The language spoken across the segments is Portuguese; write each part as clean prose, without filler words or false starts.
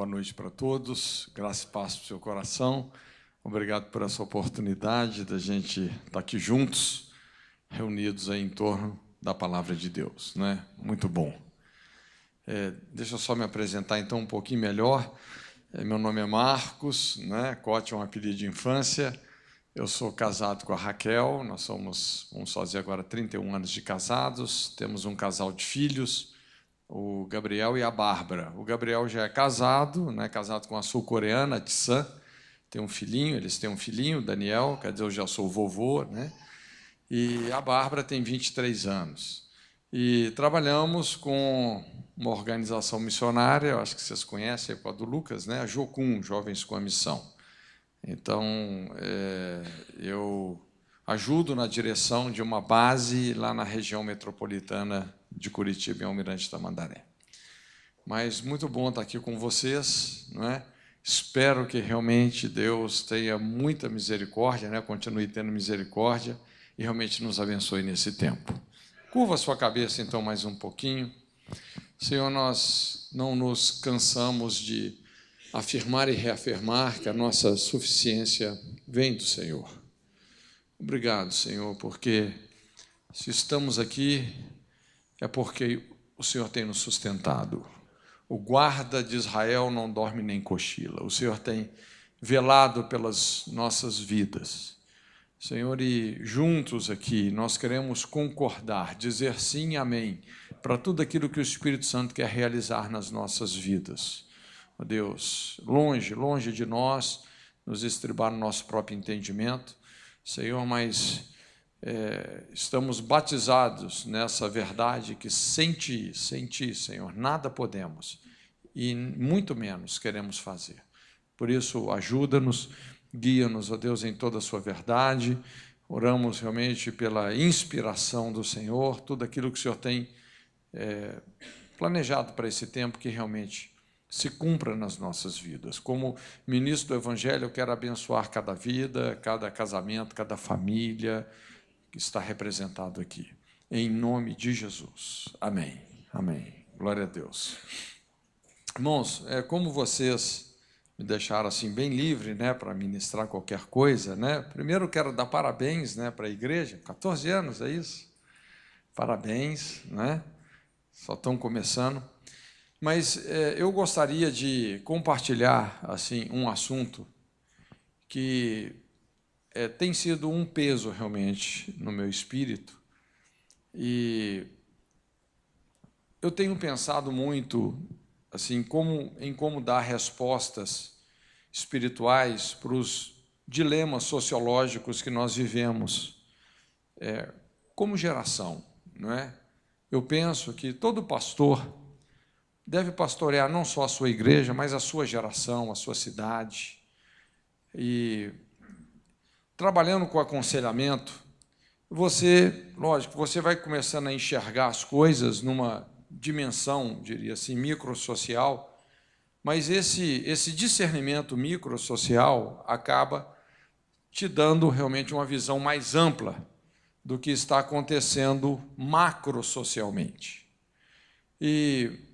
noite para todos, graça e paz para o seu coração. Obrigado por essa oportunidade da gente estar aqui juntos, reunidos aí em torno da Palavra de Deus, né? Muito bom. Deixa eu só me apresentar então um pouquinho melhor. Meu nome é Marcos, né? Cote é um apelido de infância. Eu sou casado com a Raquel, vamos fazer agora 31 anos de casados, temos um casal de filhos, o Gabriel e a Bárbara. O Gabriel já é casado, né, casado com a sul-coreana, a Tsan, tem um filhinho, eles têm um filhinho, Daniel, quer dizer, eu já sou vovô, né? E a Bárbara tem 23 anos. E trabalhamos com uma organização missionária, eu acho que vocês conhecem, é com a do Lucas, né? A Jocum, Jovens com a Missão. Então, eu ajudo na direção de uma base lá na região metropolitana de Curitiba, em Almirante Tamandaré. Mas muito bom estar aqui com vocês, não é? Espero que realmente Deus tenha muita misericórdia, né? Continue tendo misericórdia e realmente nos abençoe nesse tempo. Curva a sua cabeça, então, mais um pouquinho. Senhor, nós não nos cansamos de afirmar e reafirmar que a nossa suficiência vem do Senhor. Obrigado, Senhor, porque se estamos aqui é porque o Senhor tem nos sustentado. O guarda de Israel não dorme nem cochila. O Senhor tem velado pelas nossas vidas. Senhor, e juntos aqui nós queremos concordar, dizer sim e amém para tudo aquilo que o Espírito Santo quer realizar nas nossas vidas. Ó Deus, longe de nós, nos estribar no nosso próprio entendimento, Senhor, mas estamos batizados nessa verdade que sem Ti, Senhor, nada podemos e muito menos queremos fazer. Por isso, ajuda-nos, guia-nos, ó Deus, em toda a sua verdade. Oramos realmente pela inspiração do Senhor, tudo aquilo que o Senhor tem planejado para esse tempo que realmente se cumpra nas nossas vidas. Como ministro do Evangelho, eu quero abençoar cada vida, cada casamento, cada família que está representado aqui. Em nome de Jesus. Amém. Amém. Glória a Deus. Irmãos, como vocês me deixaram assim bem livre, né, para ministrar qualquer coisa, né? Primeiro quero dar parabéns, né, para a igreja. 14 anos, é isso? Parabéns, né? Só estão começando. Mas eu gostaria de compartilhar assim um assunto que tem sido um peso realmente no meu espírito, e eu tenho pensado muito assim em como dar respostas espirituais para os dilemas sociológicos que nós vivemos como geração, não é? Eu penso que todo pastor deve pastorear não só a sua igreja, mas a sua geração, a sua cidade. E trabalhando com aconselhamento, lógico, você vai começando a enxergar as coisas numa dimensão, diria assim, microsocial, mas esse discernimento microsocial acaba te dando realmente uma visão mais ampla do que está acontecendo macrosocialmente. E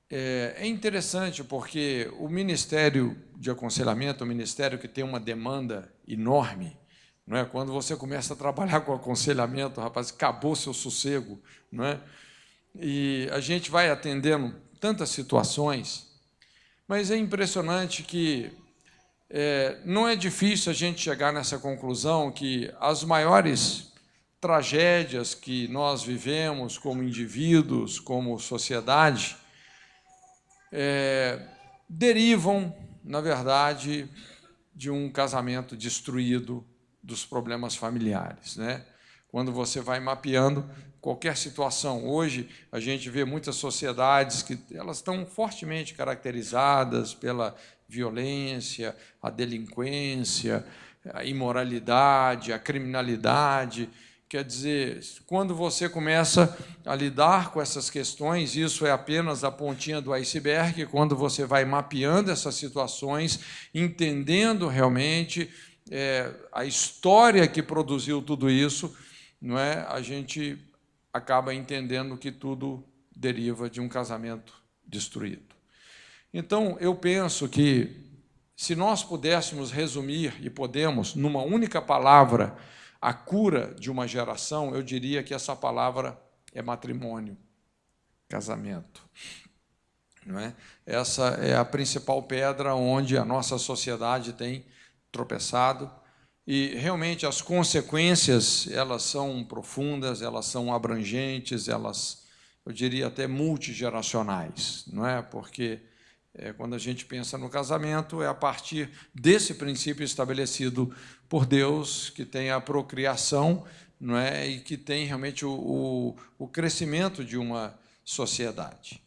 é interessante porque o Ministério de Aconselhamento, o ministério que tem uma demanda enorme, não é? Quando você começa a trabalhar com aconselhamento, rapaz, acabou seu sossego, não é? E a gente vai atendendo tantas situações, mas é impressionante que não é difícil a gente chegar nessa conclusão que as maiores tragédias que nós vivemos como indivíduos, como sociedade, derivam, na verdade, de um casamento destruído, dos problemas familiares, né? Quando você vai mapeando qualquer situação. Hoje, a gente vê muitas sociedades que elas estão fortemente caracterizadas pela violência, a delinquência, a imoralidade, a criminalidade. Quer dizer, quando você começa a lidar com essas questões, isso é apenas a pontinha do iceberg. Quando você vai mapeando essas situações, entendendo realmente a história que produziu tudo isso, não é? A gente acaba entendendo que tudo deriva de um casamento destruído. Então, eu penso que, se nós pudéssemos resumir, e podemos, numa única palavra, a cura de uma geração, eu diria que essa palavra é matrimônio, casamento. Não é? Essa é a principal pedra onde a nossa sociedade tem tropeçado, e realmente as consequências, elas são profundas, elas são abrangentes, elas, eu diria até multigeracionais, não é? Porque quando a gente pensa no casamento, é a partir desse princípio estabelecido por Deus, que tem a procriação, não é? E que tem realmente o crescimento de uma sociedade.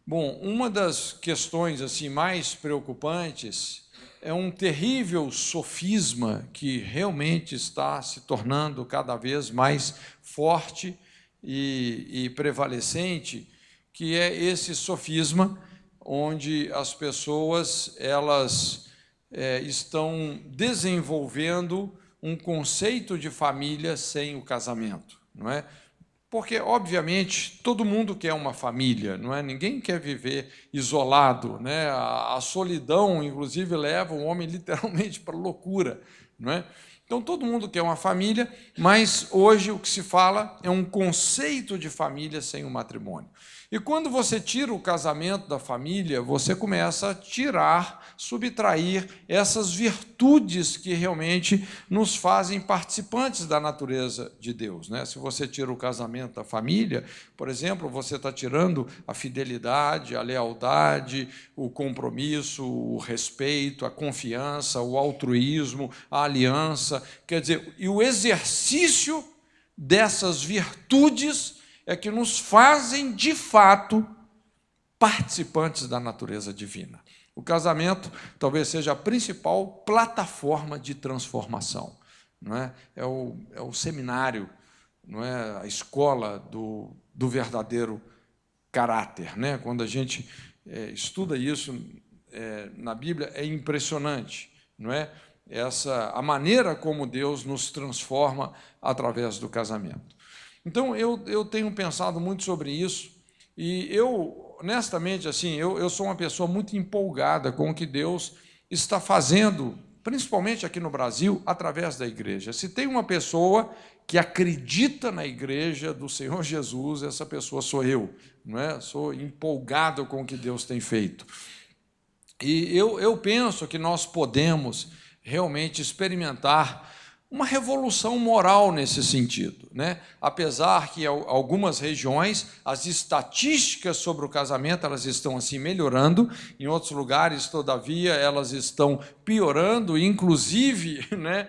Bom, uma das questões assim mais preocupantes é um terrível sofisma que realmente está se tornando cada vez mais forte e prevalecente, que é esse sofisma onde as pessoas estão desenvolvendo um conceito de família sem o casamento, não é? Porque, obviamente, todo mundo quer uma família, não é? Ninguém quer viver isolado, né? A solidão, inclusive, leva o homem literalmente para a loucura, não é? Então, todo mundo quer uma família, mas hoje o que se fala é um conceito de família sem o matrimônio. E quando você tira o casamento da família, você começa a tirar, subtrair essas virtudes que realmente nos fazem participantes da natureza de Deus, né? Se você tira o casamento da família, por exemplo, você está tirando a fidelidade, a lealdade, o compromisso, o respeito, a confiança, o altruísmo, a aliança, quer dizer, e o exercício dessas virtudes é que nos fazem, de fato, participantes da natureza divina. O casamento talvez seja a principal plataforma de transformação, não é? É o seminário, não é? A escola do verdadeiro caráter, né? Quando a gente estuda isso na Bíblia, é impressionante, não é? A maneira como Deus nos transforma através do casamento. Então, eu tenho pensado muito sobre isso, e eu, honestamente, assim, eu sou uma pessoa muito empolgada com o que Deus está fazendo, principalmente aqui no Brasil, através da igreja. Se tem uma pessoa que acredita na igreja do Senhor Jesus, essa pessoa sou eu, não é? Sou empolgado com o que Deus tem feito. E eu penso que nós podemos realmente experimentar uma revolução moral nesse sentido, né? Apesar que em algumas regiões as estatísticas sobre o casamento elas estão assim melhorando, em outros lugares, todavia, elas estão piorando, inclusive, né,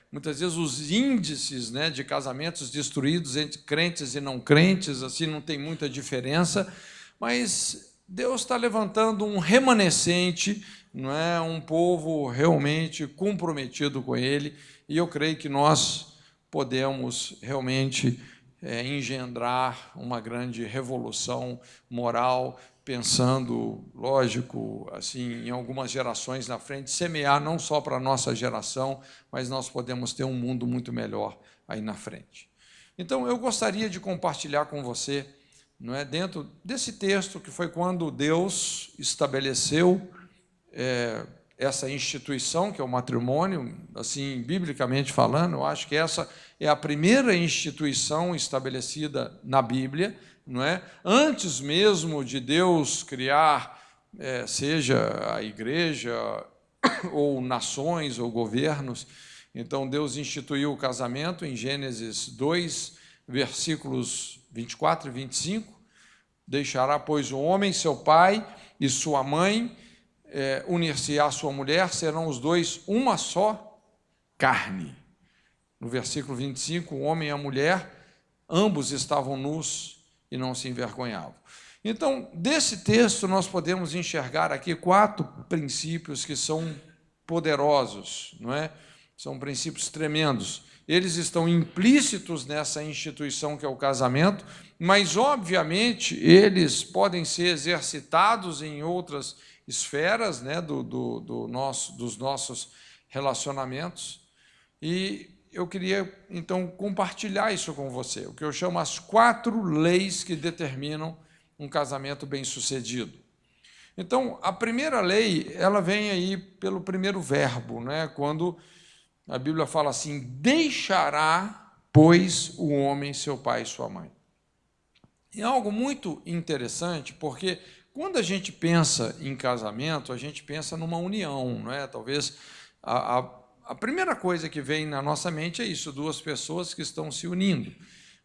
muitas vezes os índices, né, de casamentos destruídos entre crentes e não crentes assim não tem muita diferença, mas Deus está levantando um remanescente, não é? Um povo realmente comprometido com Ele, e eu creio que nós podemos realmente engendrar uma grande revolução moral, pensando, lógico, assim, em algumas gerações na frente, semear não só para a nossa geração, mas nós podemos ter um mundo muito melhor aí na frente. Então, eu gostaria de compartilhar com você, não é, dentro desse texto, que foi quando Deus estabeleceu essa instituição, que é o matrimônio, assim, biblicamente falando, eu acho que essa é a primeira instituição estabelecida na Bíblia, não é? Antes mesmo de Deus criar, seja a igreja, ou nações, ou governos. Então, Deus instituiu o casamento em Gênesis 2, versículos 24 e 25. Deixará, pois, o homem seu pai e sua mãe, unir-se-á a sua mulher, serão os dois uma só carne. No versículo 25, o homem e a mulher, ambos estavam nus e não se envergonhavam. Então, desse texto, nós podemos enxergar aqui 4 princípios que são poderosos, não é? São princípios tremendos. Eles estão implícitos nessa instituição que é o casamento, mas, obviamente, eles podem ser exercitados em outras esferas, né, dos nossos relacionamentos. E eu queria, então, compartilhar isso com você, o que eu chamo as 4 leis que determinam um casamento bem-sucedido? Então, a primeira lei, ela vem aí pelo primeiro verbo, né? Quando a Bíblia fala assim: deixará, pois, o homem seu pai e sua mãe. É algo muito interessante, porque quando a gente pensa em casamento, a gente pensa numa união, não é? Talvez a primeira coisa que vem na nossa mente é isso, duas pessoas que estão se unindo.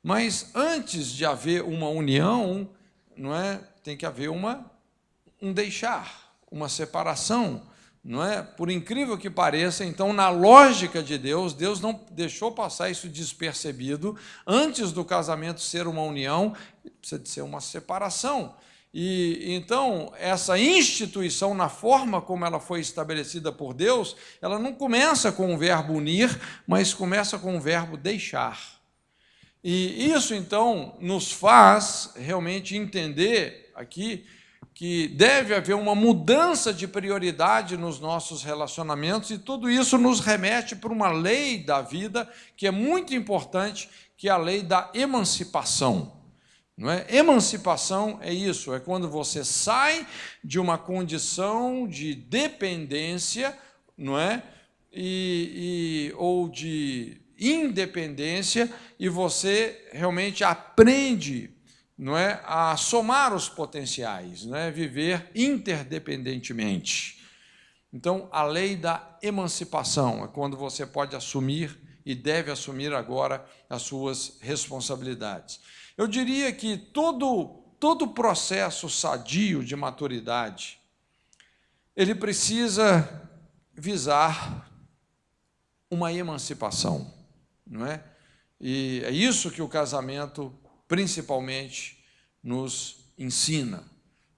Mas antes de haver uma união, não é? Tem que haver um deixar, uma separação, não é? Por incrível que pareça, então, na lógica de Deus, Deus não deixou passar isso despercebido. Antes do casamento ser uma união, precisa de ser uma separação. E então, essa instituição, na forma como ela foi estabelecida por Deus, ela não começa com o verbo unir, mas começa com o verbo deixar. E isso, então, nos faz realmente entender aqui que deve haver uma mudança de prioridade nos nossos relacionamentos, e tudo isso nos remete para uma lei da vida que é muito importante, que é a lei da emancipação. Não é? Emancipação é isso, é quando você sai de uma condição de dependência, não é? Ou de independência, e você realmente aprende, não é, a somar os potenciais, não é, viver interdependentemente. Então, a lei da emancipação é quando você pode assumir e deve assumir agora as suas responsabilidades. Eu diria que todo processo sadio de maturidade, ele precisa visar uma emancipação, não é? E é isso que o casamento principalmente nos ensina,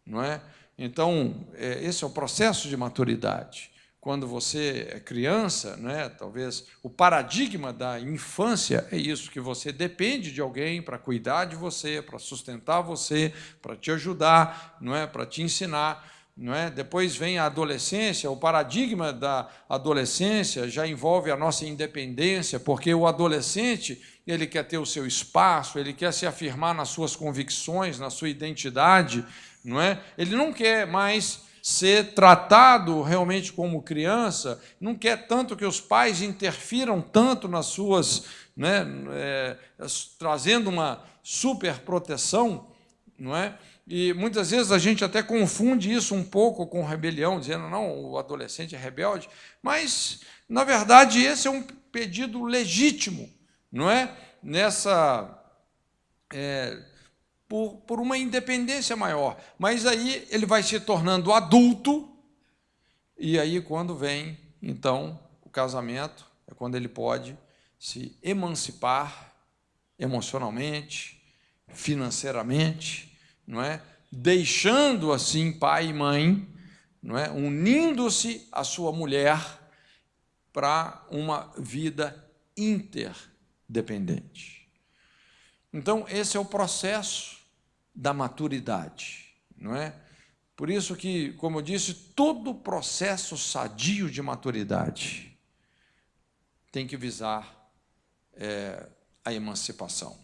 não é? Então, esse é o processo de maturidade. Quando você é criança, né, talvez o paradigma da infância é isso, que você depende de alguém para cuidar de você, para sustentar você, para te ajudar, não é, para te ensinar, não é? Depois vem a adolescência, o paradigma da adolescência já envolve a nossa independência, porque o adolescente, ele quer ter o seu espaço, ele quer se afirmar nas suas convicções, na sua identidade, não é? Ele não quer mais ser tratado realmente como criança, não quer tanto que os pais interfiram tanto nas suas, né, trazendo uma superproteção, não é? E muitas vezes a gente até confunde isso um pouco com rebelião, dizendo, não, o adolescente é rebelde, mas, na verdade, esse é um pedido legítimo, não é? Por uma independência maior. Mas aí ele vai se tornando adulto, e aí quando vem, então, o casamento, é quando ele pode se emancipar emocionalmente, financeiramente, não é? Deixando assim pai e mãe, não é? Unindo-se à sua mulher para uma vida interdependente. Então, esse é o processo da maturidade, não é? Por isso que, como eu disse, todo processo sadio de maturidade tem que visar a emancipação.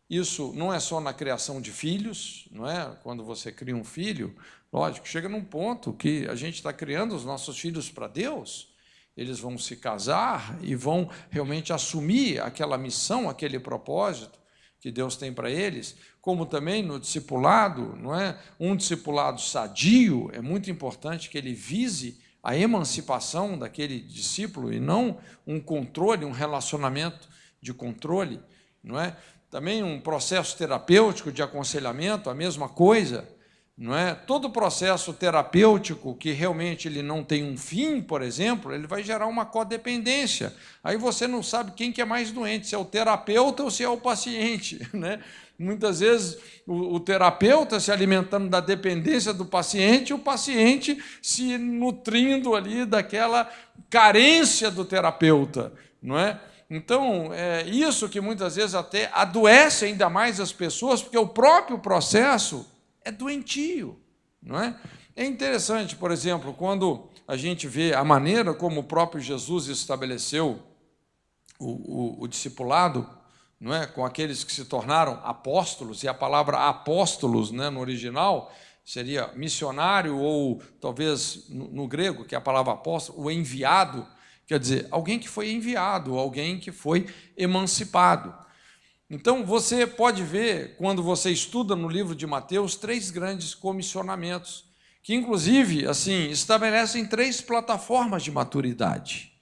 Isso não é só na criação de filhos, não é? Quando você cria um filho, lógico, chega num ponto que a gente está criando os nossos filhos para Deus, eles vão se casar e vão realmente assumir aquela missão, aquele propósito que Deus tem para eles, como também no discipulado, não é? Um discipulado sadio, é muito importante que ele vise a emancipação daquele discípulo e não um controle, um relacionamento de controle, não é? Também um processo terapêutico de aconselhamento, a mesma coisa, não é? Todo processo terapêutico que realmente ele não tem um fim, por exemplo, ele vai gerar uma codependência. Aí você não sabe quem que é mais doente, se é o terapeuta ou se é o paciente, né? Muitas vezes o terapeuta se alimentando da dependência do paciente, o paciente se nutrindo ali daquela carência do terapeuta, não é? Então, é isso que muitas vezes até adoece ainda mais as pessoas, porque o próprio processo é doentio, não é? É interessante, por exemplo, quando a gente vê a maneira como o próprio Jesus estabeleceu o discipulado, não é? Com aqueles que se tornaram apóstolos, e a palavra apóstolos, né, no original seria missionário, ou talvez no grego, que é a palavra apóstolo, o enviado, quer dizer, alguém que foi enviado, alguém que foi emancipado. Então, você pode ver, quando você estuda no livro de Mateus, 3 grandes comissionamentos, que, inclusive, assim, estabelecem 3 plataformas de maturidade.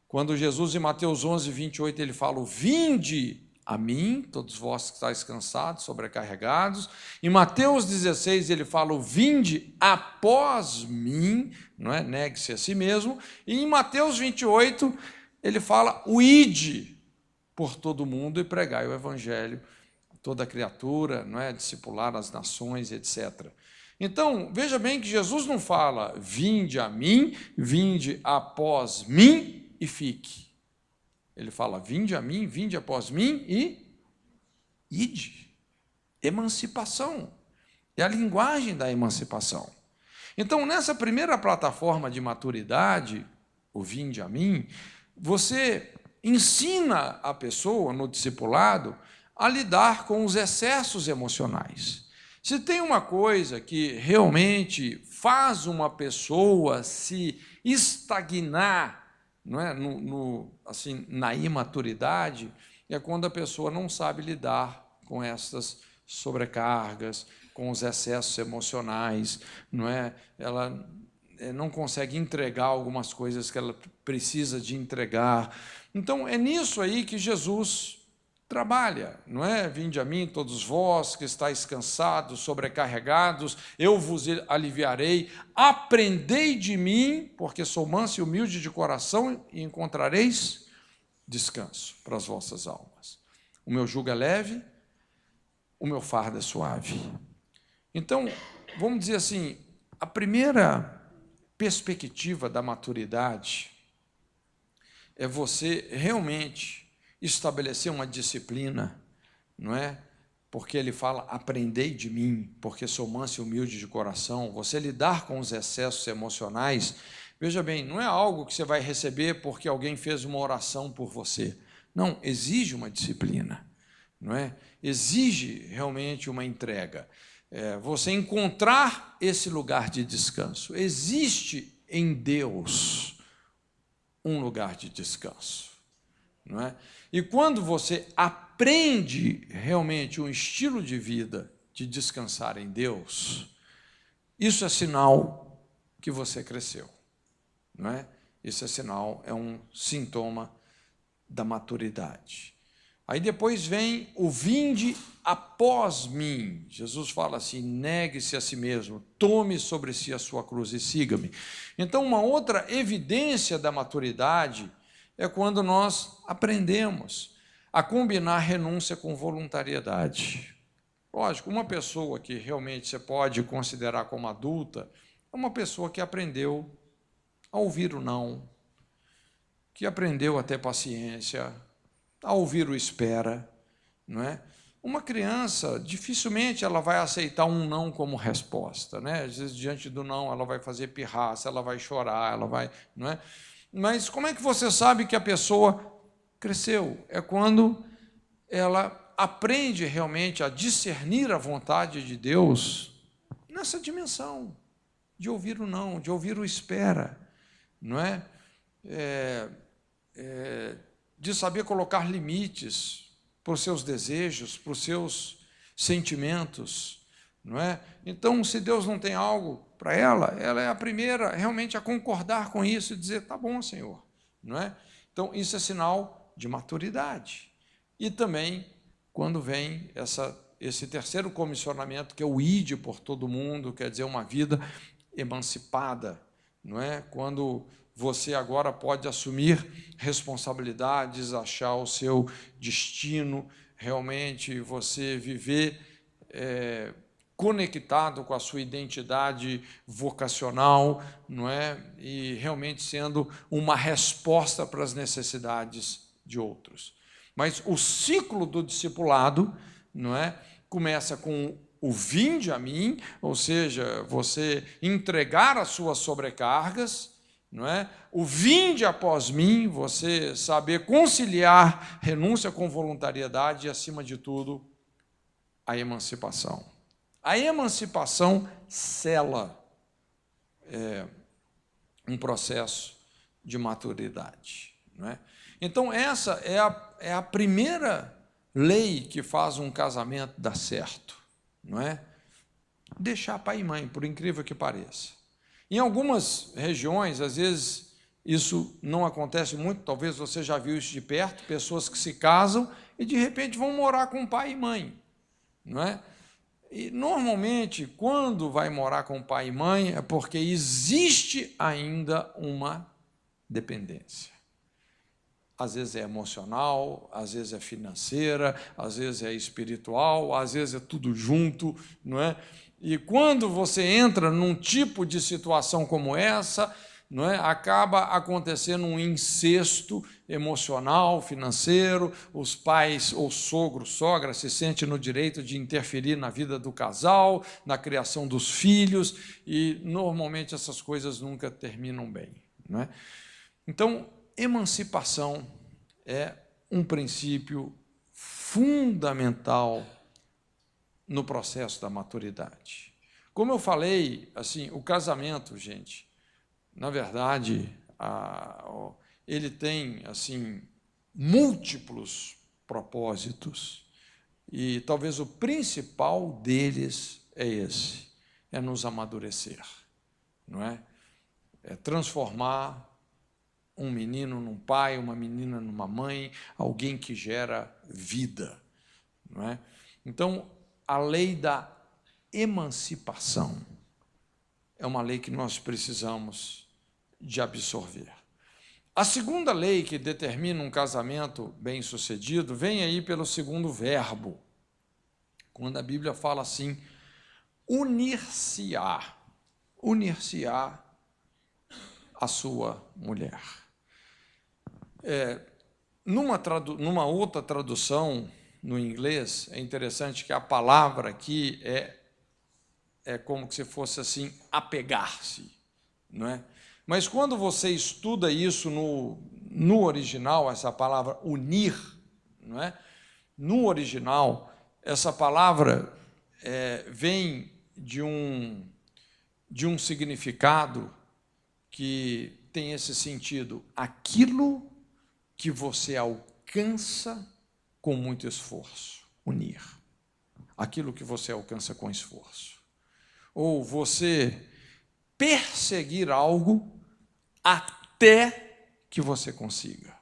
Quando Jesus, em Mateus 11, 28, ele fala: vinde a mim, todos vós que estáis cansados, sobrecarregados. Em Mateus 16, ele fala: vinde após mim, não é? Negue-se a si mesmo. E em Mateus 28, ele fala: o ide por todo mundo e pregai o evangelho a toda criatura, não é? Discipular as nações, etc. Então, veja bem que Jesus não fala: vinde a mim, vinde após mim e fique. Ele fala: vinde a mim, vinde após mim e ide. Emancipação. É a linguagem da emancipação. Então, nessa primeira plataforma de maturidade, o vinde a mim, você ensina a pessoa, no discipulado, a lidar com os excessos emocionais. Se tem uma coisa que realmente faz uma pessoa se estagnar, não é? Assim, na imaturidade, é quando a pessoa não sabe lidar com essas sobrecargas, com os excessos emocionais, não é? Ela não consegue entregar algumas coisas que ela precisa de entregar. Então, é nisso aí que Jesus trabalha, não é? Vinde a mim, todos vós que estáis cansados, sobrecarregados, eu vos aliviarei. Aprendei de mim, porque sou manso e humilde de coração, e encontrareis descanso para as vossas almas. O meu jugo é leve, o meu fardo é suave. Então, vamos dizer assim, a primeira perspectiva da maturidade é você realmente estabelecer uma disciplina, não é? Porque ele fala: aprendei de mim, porque sou manso e humilde de coração. Você lidar com os excessos emocionais, veja bem, não é algo que você vai receber porque alguém fez uma oração por você. Não, exige uma disciplina, não é? Exige realmente uma entrega. Você encontrar esse lugar de descanso. Existe em Deus um lugar de descanso, não é? E quando você aprende realmente um estilo de vida de descansar em Deus, isso é sinal que você cresceu, não é? Isso é sinal, é um sintoma da maturidade. Aí depois vem o vinde após mim. Jesus fala assim: negue-se a si mesmo, tome sobre si a sua cruz e siga-me. Então, uma outra evidência da maturidade é quando nós aprendemos a combinar renúncia com voluntariedade. Lógico, uma pessoa que realmente você pode considerar como adulta é uma pessoa que aprendeu a ouvir o não, que aprendeu a ter paciência, a ouvir o espera, não é? Uma criança, dificilmente ela vai aceitar um não como resposta, né? Às vezes, diante do não, ela vai fazer pirraça, ela vai chorar, ela vai, não é? Mas como é que você sabe que a pessoa cresceu? É quando ela aprende realmente a discernir a vontade de Deus nessa dimensão de ouvir o não, de ouvir o espera, não é? De saber colocar limites para os seus desejos, para os seus sentimentos, não é? Então, se Deus não tem algo para ela é a primeira realmente a concordar com isso e dizer: tá bom, Senhor, não é? Então, isso é sinal de maturidade. E também, quando vem esse terceiro comissionamento, que é o ide por todo mundo, quer dizer, uma vida emancipada, não é? Quando você agora pode assumir responsabilidades, achar o seu destino, realmente você viver conectado com a sua identidade vocacional, não é? E realmente sendo uma resposta para as necessidades de outros. Mas o ciclo do discipulado, não é? Começa com o vinde a mim, ou seja, você entregar as suas sobrecargas, não é? O vinde após mim, você saber conciliar renúncia com voluntariedade e, acima de tudo, a emancipação. A emancipação sela um processo de maturidade, não é? Então, essa é a primeira lei que faz um casamento dar certo, não é? Deixar pai e mãe, por incrível que pareça. Em algumas regiões, às vezes, isso não acontece muito, talvez você já viu isso de perto, pessoas que se casam e, de repente, vão morar com pai e mãe, não é? E, normalmente, quando vai morar com pai e mãe, é porque existe ainda uma dependência. Às vezes é emocional, às vezes é financeira, às vezes é espiritual, às vezes é tudo junto, não é? E quando você entra num tipo de situação como essa, não é, acaba acontecendo um incesto emocional, financeiro, os pais ou sogro, sogra se sentem no direito de interferir na vida do casal, na criação dos filhos, e normalmente essas coisas nunca terminam bem, não é? Então, emancipação é um princípio fundamental no processo da maturidade. Como eu falei, assim, o casamento, gente, na verdade, ele tem assim múltiplos propósitos, e talvez o principal deles é esse, é nos amadurecer, não é? É transformar um menino num pai, uma menina numa mãe, alguém que gera vida, não é? Então, a lei da emancipação é uma lei que nós precisamos de absorver. A segunda lei que determina um casamento bem-sucedido vem aí pelo segundo verbo, quando a Bíblia fala assim, unir-se-á a sua mulher. Numa outra tradução, no inglês, é interessante que a palavra aqui é como se fosse assim, apegar-se, não é? Mas quando você estuda isso no original, essa palavra unir, não é? No original, essa palavra vem de um significado que tem esse sentido, aquilo que você alcança com muito esforço, unir. Aquilo que você alcança com esforço. Ou você perseguir algo até que você consiga.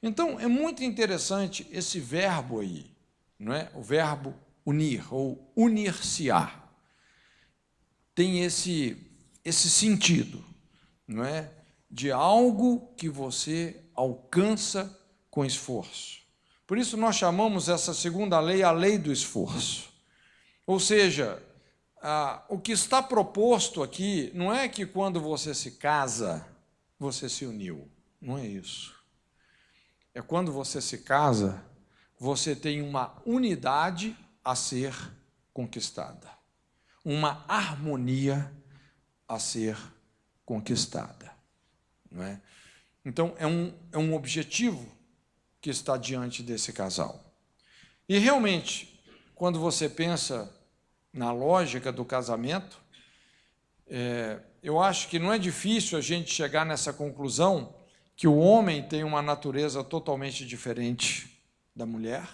Então, é muito interessante esse verbo aí, não é? O verbo unir, ou unir-se-á. Tem esse sentido, não é? De algo que você alcança com esforço. Por isso nós chamamos essa segunda lei a lei do esforço. Ou seja, o que está proposto aqui não é que quando você se casa, você se uniu. Não é isso. É quando você se casa, você tem uma unidade a ser conquistada. Uma harmonia a ser conquistada. Não é? Então, é um objetivo que está diante desse casal. E, realmente, quando você pensa na lógica do casamento, eu acho que não é difícil a gente chegar nessa conclusão que o homem tem uma natureza totalmente diferente da mulher.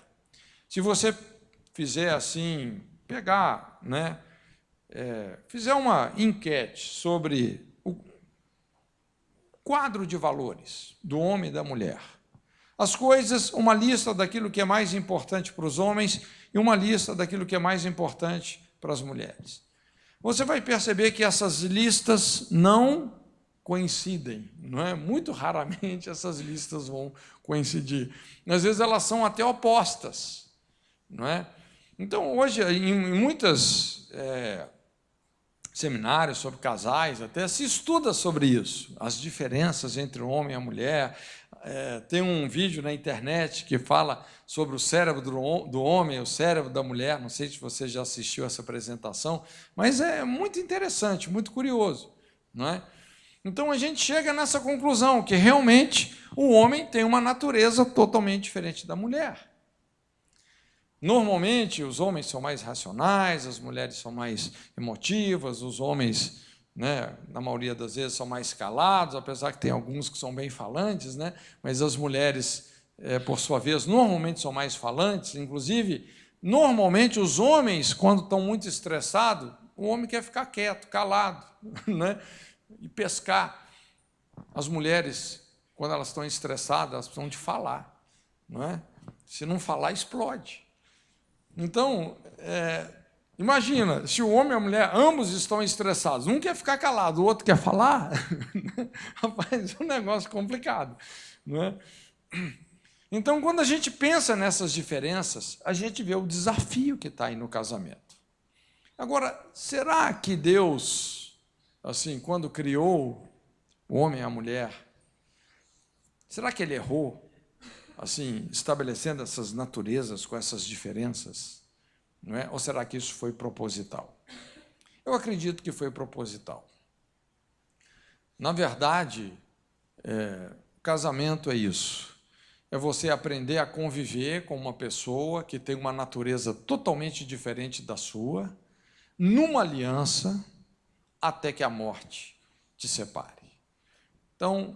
Se você fizer assim, pegar, né, fizer uma enquete sobre o quadro de valores do homem e da mulher, as coisas, uma lista daquilo que é mais importante para os homens e uma lista daquilo que é mais importante para as mulheres. Você vai perceber que essas listas não coincidem, não é? Muito raramente essas listas vão coincidir. Às vezes elas são até opostas, não é? Então, hoje, em muitos seminários sobre casais, até se estuda sobre isso, as diferenças entre o homem e a mulher. Tem um vídeo na internet que fala sobre o cérebro do homem e o cérebro da mulher, não sei se você já assistiu essa apresentação, mas é muito interessante, muito curioso, não é? Então a gente chega nessa conclusão, que realmente o homem tem uma natureza totalmente diferente da mulher. Normalmente os homens são mais racionais, as mulheres são mais emotivas, os homens, né, na maioria das vezes, são mais calados, apesar que tem alguns que são bem falantes, né, mas as mulheres, por sua vez, normalmente são mais falantes. Inclusive, normalmente os homens, quando estão muito estressados, o homem quer ficar quieto, calado, né, e pescar. As mulheres, quando elas estão estressadas, elas precisam de falar, não é? Se não falar, explode. Então, imagina, se o homem e a mulher, ambos estão estressados, um quer ficar calado, o outro quer falar, rapaz, é um negócio complicado, não é? Então, quando a gente pensa nessas diferenças, a gente vê o desafio que está aí no casamento. Agora, será que Deus, assim, quando criou o homem e a mulher, será que ele errou? Assim, estabelecendo essas naturezas com essas diferenças, não é? Ou será que isso foi proposital? Eu acredito que foi proposital. Na verdade, casamento é isso. É você aprender a conviver com uma pessoa que tem uma natureza totalmente diferente da sua, numa aliança, até que a morte te separe. Então,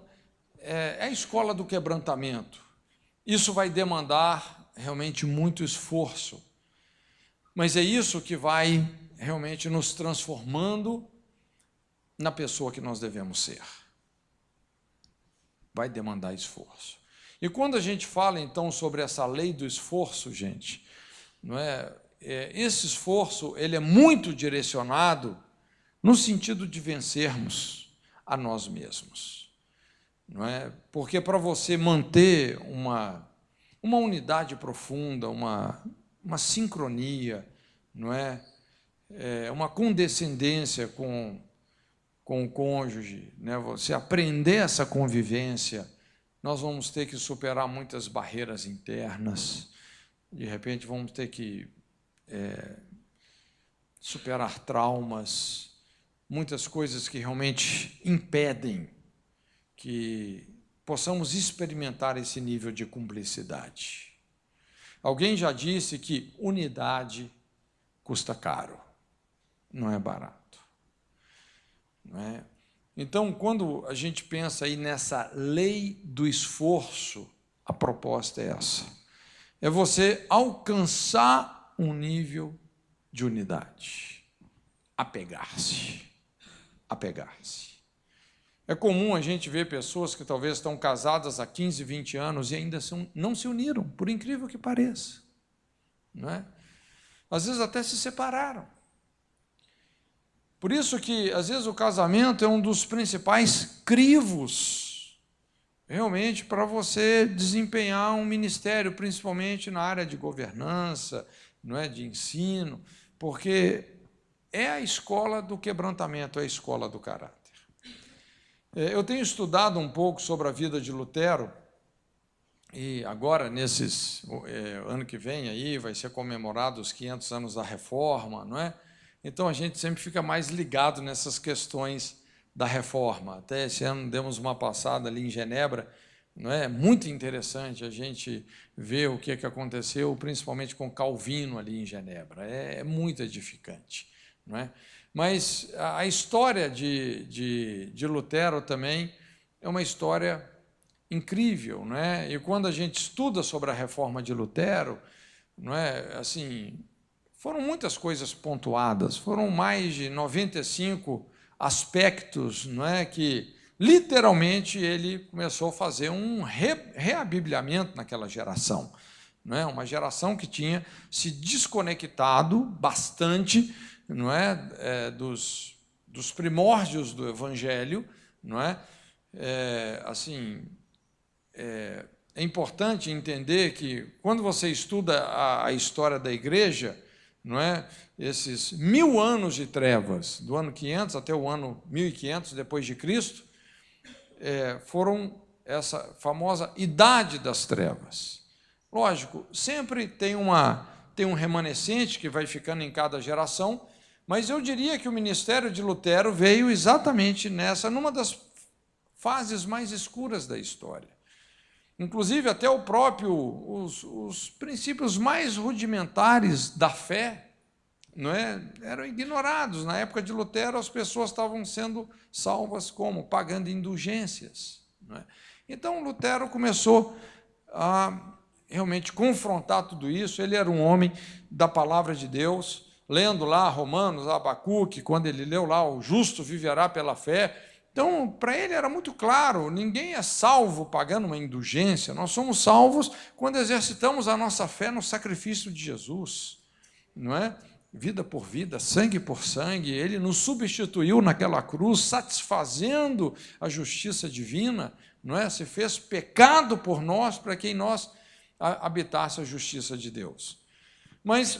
é a escola do quebrantamento. Isso vai demandar realmente muito esforço, mas é isso que vai realmente nos transformando na pessoa que nós devemos ser. Vai demandar esforço. E quando a gente fala, então, sobre essa lei do esforço, gente, não é? Esse esforço ele é muito direcionado no sentido de vencermos a nós mesmos. Não é? Porque para você manter uma unidade profunda, uma sincronia, não é? Uma condescendência com o cônjuge, né? Você aprender essa convivência, nós vamos ter que superar muitas barreiras internas, de repente vamos ter que superar traumas, muitas coisas que realmente impedem que possamos experimentar esse nível de cumplicidade. Alguém já disse que unidade custa caro, não é barato. Não é? Então, quando a gente pensa aí nessa lei do esforço, a proposta é essa. É você alcançar um nível de unidade. Apegar-se. Apegar-se. É comum a gente ver pessoas que talvez estão casadas há 15, 20 anos e ainda não se uniram, por incrível que pareça. Não é? Às vezes até se separaram. Por isso que, às vezes, o casamento é um dos principais crivos, realmente, para você desempenhar um ministério, principalmente na área de governança, não é, de ensino, porque é a escola do quebrantamento, é a escola do caráter. Eu tenho estudado um pouco sobre a vida de Lutero, e agora, ano que vem, aí, vai ser comemorado os 500 anos da Reforma, não é? Então, a gente sempre fica mais ligado nessas questões da Reforma. Até esse ano demos uma passada ali em Genebra, não é? Muito interessante a gente ver o que aconteceu, principalmente com Calvino ali em Genebra. É muito edificante, não é? Mas a história de Lutero também é uma história incrível, não é? E quando a gente estuda sobre a reforma de Lutero, não é? Assim, foram muitas coisas pontuadas, foram mais de 95 aspectos, não é? Que literalmente ele começou a fazer um reabibliamento naquela geração, não é? Uma geração que tinha se desconectado bastante, não é, dos primórdios do Evangelho, não é? É importante entender que, quando você estuda a história da igreja, não é? Esses 1000 anos de trevas, do ano 500 até o ano 1500 depois de Cristo, foram essa famosa idade das trevas. Lógico, sempre tem um remanescente que vai ficando em cada geração, mas eu diria que o ministério de Lutero veio exatamente numa das fases mais escuras da história. Inclusive, até os princípios mais rudimentares da fé, não é, eram ignorados. Na época de Lutero, as pessoas estavam sendo salvas como? Pagando indulgências. Não é? Então, Lutero começou a realmente confrontar tudo isso. Ele era um homem da palavra de Deus, lendo lá Romanos, Abacuque, quando ele leu lá, o justo viverá pela fé. Então, para ele era muito claro, ninguém é salvo pagando uma indulgência, nós somos salvos quando exercitamos a nossa fé no sacrifício de Jesus, não é? Vida por vida, sangue por sangue, ele nos substituiu naquela cruz, satisfazendo a justiça divina, não é? Se fez pecado por nós, para que em nós habitasse a justiça de Deus. Mas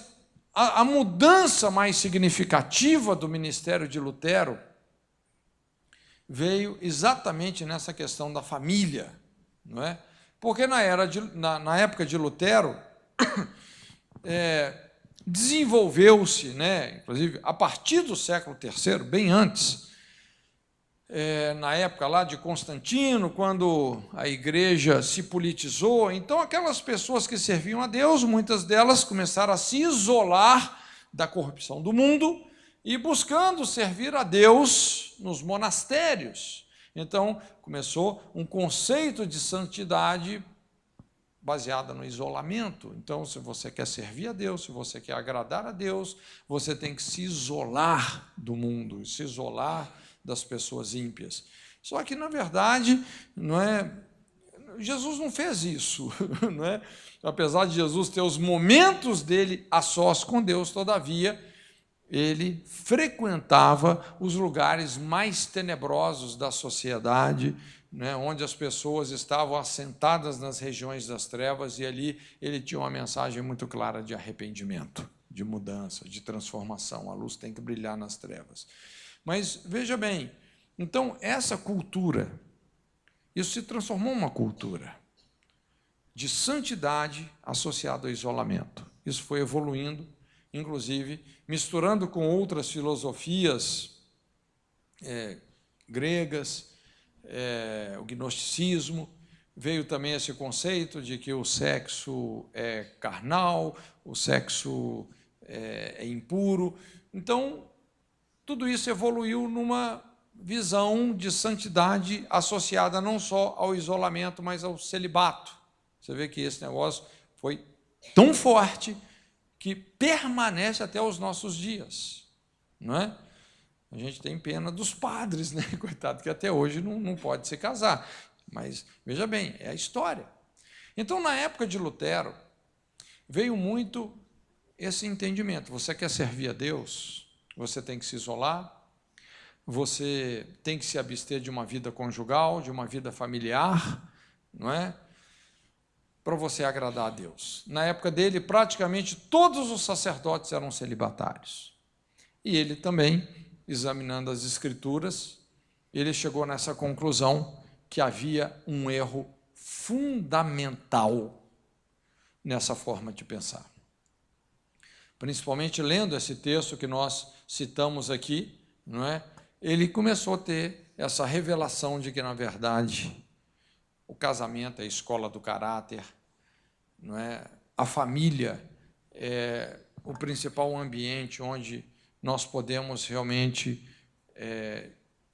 a mudança mais significativa do ministério de Lutero veio exatamente nessa questão da família, não é? Porque na época de Lutero, desenvolveu-se, né, inclusive a partir do século III, bem antes, na época lá de Constantino, quando a igreja se politizou, então aquelas pessoas que serviam a Deus, muitas delas começaram a se isolar da corrupção do mundo e buscando servir a Deus nos monastérios. Então, começou um conceito de santidade baseada no isolamento. Então, se você quer servir a Deus, se você quer agradar a Deus, você tem que se isolar do mundo, se isolar das pessoas ímpias. Só que, na verdade, não é, Jesus não fez isso, não é? Apesar de Jesus ter os momentos dele a sós com Deus, todavia, ele frequentava os lugares mais tenebrosos da sociedade, né, onde as pessoas estavam assentadas nas regiões das trevas, e ali ele tinha uma mensagem muito clara de arrependimento, de mudança, de transformação. A luz tem que brilhar nas trevas. Mas, veja bem, então, essa cultura, isso se transformou em uma cultura de santidade associada ao isolamento. Isso foi evoluindo, inclusive, misturando com outras filosofias gregas, o gnosticismo, veio também esse conceito de que o sexo é carnal, o sexo é impuro. Então, tudo isso evoluiu numa visão de santidade associada não só ao isolamento, mas ao celibato. Você vê que esse negócio foi tão forte que permanece até os nossos dias, não é? A gente tem pena dos padres, né? Coitado, que até hoje não pode se casar. Mas, veja bem, é a história. Então, na época de Lutero, veio muito esse entendimento. Você quer servir a Deus, você tem que se isolar, você tem que se abster de uma vida conjugal, de uma vida familiar, não é? Para você agradar a Deus. Na época dele, praticamente todos os sacerdotes eram celibatários. E ele também, examinando as Escrituras, ele chegou nessa conclusão que havia um erro fundamental nessa forma de pensar. Principalmente lendo esse texto que nós citamos aqui, não é? Ele começou a ter essa revelação de que, na verdade, o casamento é a escola do caráter, não é? A família é o principal ambiente onde nós podemos realmente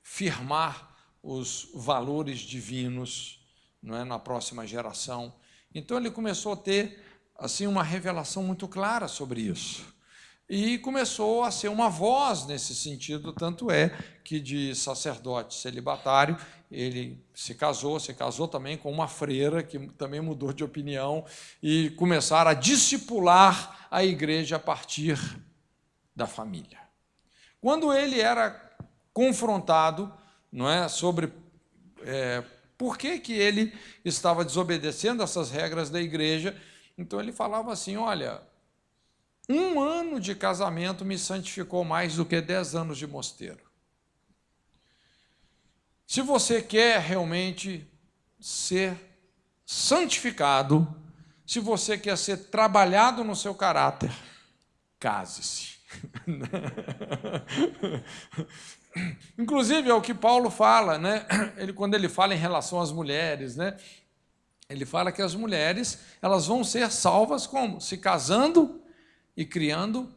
firmar os valores divinos, não é? Na próxima geração. Então, ele começou a ter assim, uma revelação muito clara sobre isso. E começou a ser uma voz nesse sentido, tanto é que de sacerdote celibatário, ele se casou também com uma freira, que também mudou de opinião, e começaram a discipular a igreja a partir da família. Quando ele era confrontado, não é, sobre por que ele estava desobedecendo essas regras da igreja, então ele falava assim, olha, 1 ano de casamento me santificou mais do que 10 anos de mosteiro. Se você quer realmente ser santificado, se você quer ser trabalhado no seu caráter, case-se. Inclusive, é o que Paulo fala, né? Quando ele fala em relação às mulheres, né? Ele fala que as mulheres elas vão ser salvas como? Se casando e criando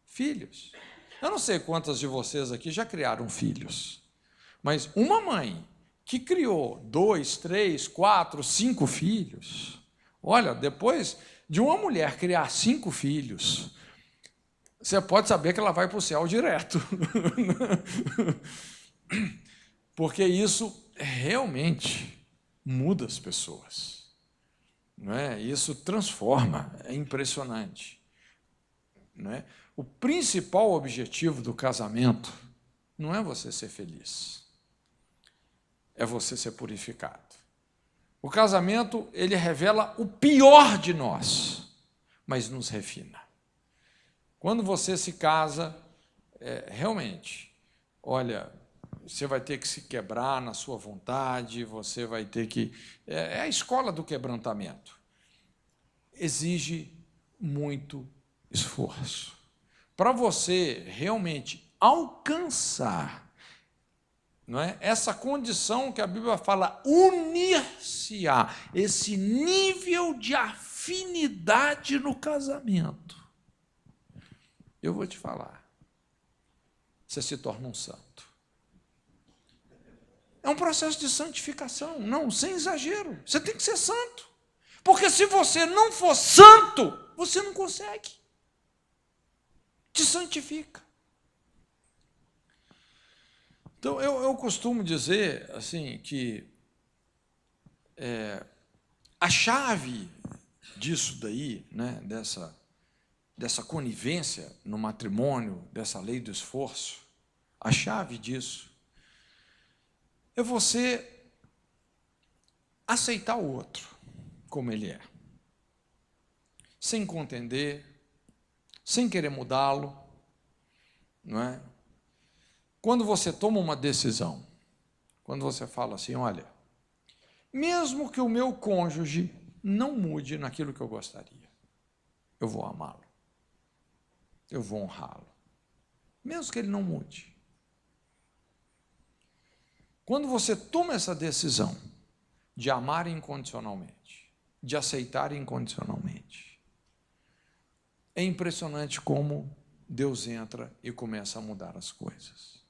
filhos. Eu não sei quantas de vocês aqui já criaram filhos, mas uma mãe que criou 2, 3, 4, 5 filhos, olha, depois de uma mulher criar 5 filhos, você pode saber que ela vai para o céu direto. Porque isso realmente muda as pessoas. Não é? Isso transforma, é impressionante. Não é? O principal objetivo do casamento não é você ser feliz, é você ser purificado. O casamento, ele revela o pior de nós, mas nos refina. Quando você se casa, realmente, olha, você vai ter que se quebrar na sua vontade, você vai ter que... É a escola do quebrantamento. Exige muito esforço. Para você realmente alcançar, não é, essa condição que a Bíblia fala, unir-se-á, esse nível de afinidade no casamento, eu vou te falar, você se torna um santo. É um processo de santificação, não, sem exagero. Você tem que ser santo. Porque se você não for santo, você não consegue. Te santifica. Então, eu costumo dizer assim que a chave disso daí, né, dessa conivência no matrimônio, dessa lei do esforço, a chave disso é você aceitar o outro como ele é, sem contender, sem querer mudá-lo, não é? Quando você toma uma decisão, quando você fala assim, olha, mesmo que o meu cônjuge não mude naquilo que eu gostaria, eu vou amá-lo, eu vou honrá-lo, mesmo que ele não mude. Quando você toma essa decisão de amar incondicionalmente, de aceitar incondicionalmente, é impressionante como Deus entra e começa a mudar as coisas.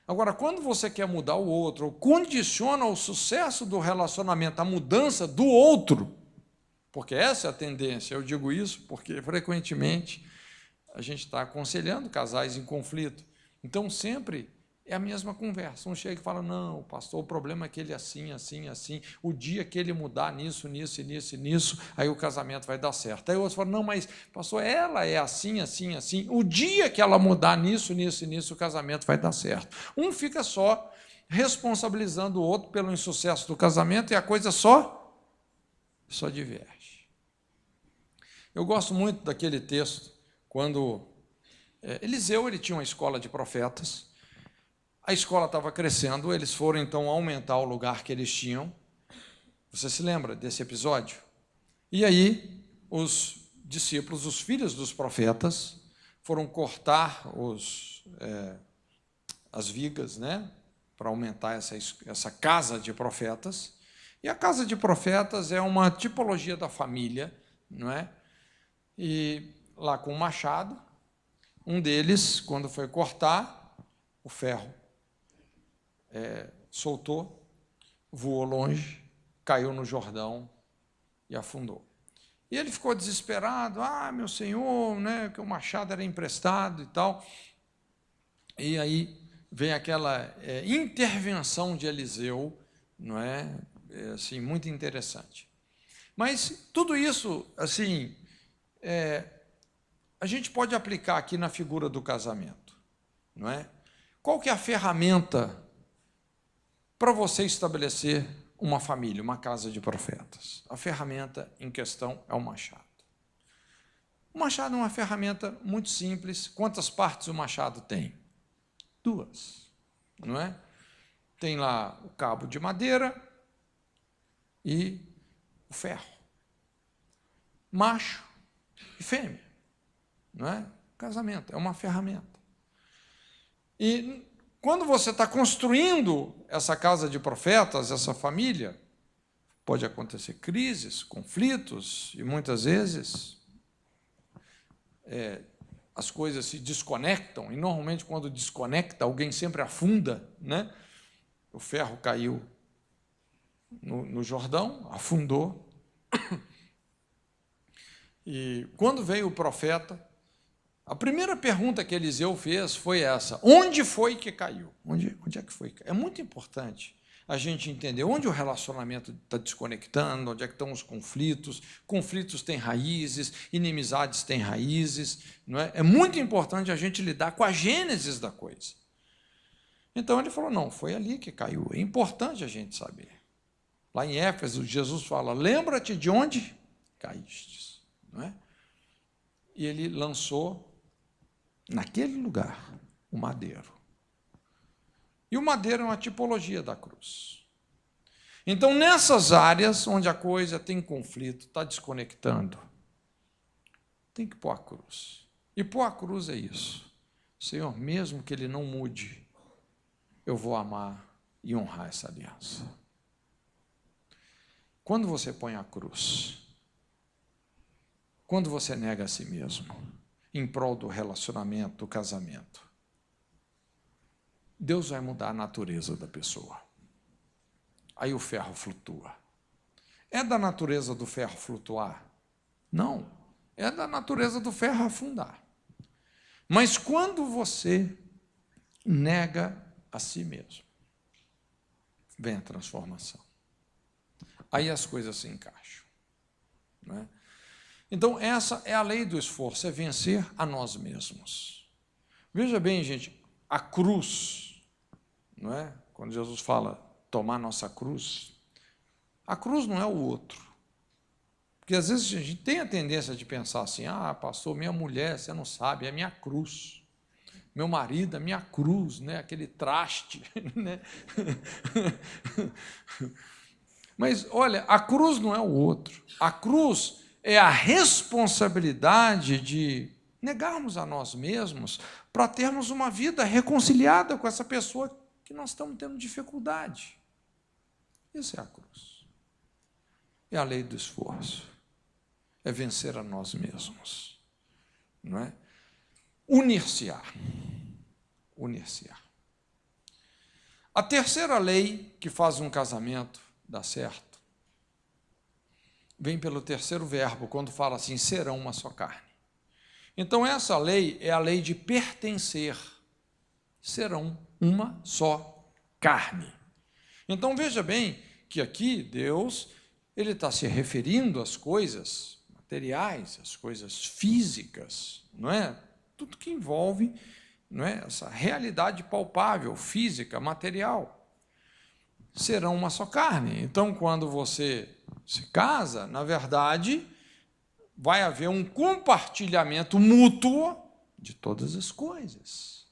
Agora, quando você quer mudar o outro, ou condiciona o sucesso do relacionamento à mudança do outro, porque essa é a tendência, eu digo isso porque frequentemente a gente está aconselhando casais em conflito, então sempre é a mesma conversa, um chega e fala, não, pastor, o problema é que ele é assim, assim, assim, o dia que ele mudar nisso, nisso, nisso e nisso, aí o casamento vai dar certo. Aí o outro fala, não, mas pastor, ela é assim, assim, assim, o dia que ela mudar nisso, nisso e nisso, o casamento vai dar certo. Um fica só responsabilizando o outro pelo insucesso do casamento e a coisa só diverge. Eu gosto muito daquele texto, quando Eliseu ele tinha uma escola de profetas, a escola estava crescendo, eles foram então aumentar o lugar que eles tinham. Você se lembra desse episódio? E aí os discípulos, os filhos dos profetas, foram cortar as vigas, né, para aumentar essa casa de profetas. E a casa de profetas é uma tipologia da família, não é? E lá com o machado, um deles, quando foi cortar, o ferro soltou, voou longe, caiu no Jordão e afundou. E ele ficou desesperado, meu senhor, né, que o machado era emprestado e tal. E aí vem aquela intervenção de Eliseu, não é? Assim, muito interessante. Mas tudo isso, assim, a gente pode aplicar aqui na figura do casamento, não é? Qual que é a ferramenta para você estabelecer uma família, uma casa de profetas? A ferramenta em questão é o machado. O machado é uma ferramenta muito simples. Quantas partes o machado tem? 2, não é? Tem lá o cabo de madeira e o ferro. Macho e fêmea, não é? Casamento é uma ferramenta. E quando você está construindo essa casa de profetas, essa família, pode acontecer crises, conflitos, e muitas vezes as coisas se desconectam, e normalmente quando desconecta, alguém sempre afunda, né? O ferro caiu no Jordão, afundou. E quando veio o profeta, a primeira pergunta que Eliseu fez foi essa: onde foi que caiu? Onde é que foi? É muito importante a gente entender onde o relacionamento está desconectando, onde é que estão os conflitos. Conflitos têm raízes, inimizades têm raízes. Não é? É muito importante a gente lidar com a gênese da coisa. Então ele falou, não, foi ali que caiu. É importante a gente saber. Lá em Éfeso, Jesus fala, lembra-te de onde caístes. Não é? E ele lançou naquele lugar o madeiro. E o madeiro é uma tipologia da cruz. Então, nessas áreas onde a coisa tem conflito, está desconectando, tem que pôr a cruz. E pôr a cruz é isso. Senhor, mesmo que ele não mude, eu vou amar e honrar essa aliança. Quando você põe a cruz, quando você nega a si mesmo, em prol do relacionamento, do casamento, Deus vai mudar a natureza da pessoa. Aí o ferro flutua. É da natureza do ferro flutuar? Não. É da natureza do ferro afundar. Mas quando você nega a si mesmo, vem a transformação. Aí as coisas se encaixam. Não é? Então, essa é a lei do esforço, é vencer a nós mesmos. Veja bem, gente, a cruz, não é? Quando Jesus fala tomar nossa cruz, a cruz não é o outro. Porque às vezes a gente tem a tendência de pensar assim, pastor, minha mulher, você não sabe, é minha cruz. Meu marido é minha cruz, né? Aquele traste. Né? Mas, olha, a cruz não é o outro. A cruz é a responsabilidade de negarmos a nós mesmos para termos uma vida reconciliada com essa pessoa que nós estamos tendo dificuldade. Isso é a cruz. É a lei do esforço. É vencer a nós mesmos. Não é? Unir-se-á. Unir-se-á. A terceira lei que faz um casamento dar certo vem pelo terceiro verbo, quando fala assim, serão uma só carne. Então, essa lei é a lei de pertencer. Serão uma só carne. Então, veja bem que aqui Deus ele está se referindo às coisas materiais, às coisas físicas, não é? Tudo que envolve, não é? Essa realidade palpável, física, material. Serão uma só carne. Então, quando você se casa, na verdade, vai haver um compartilhamento mútuo de todas as coisas.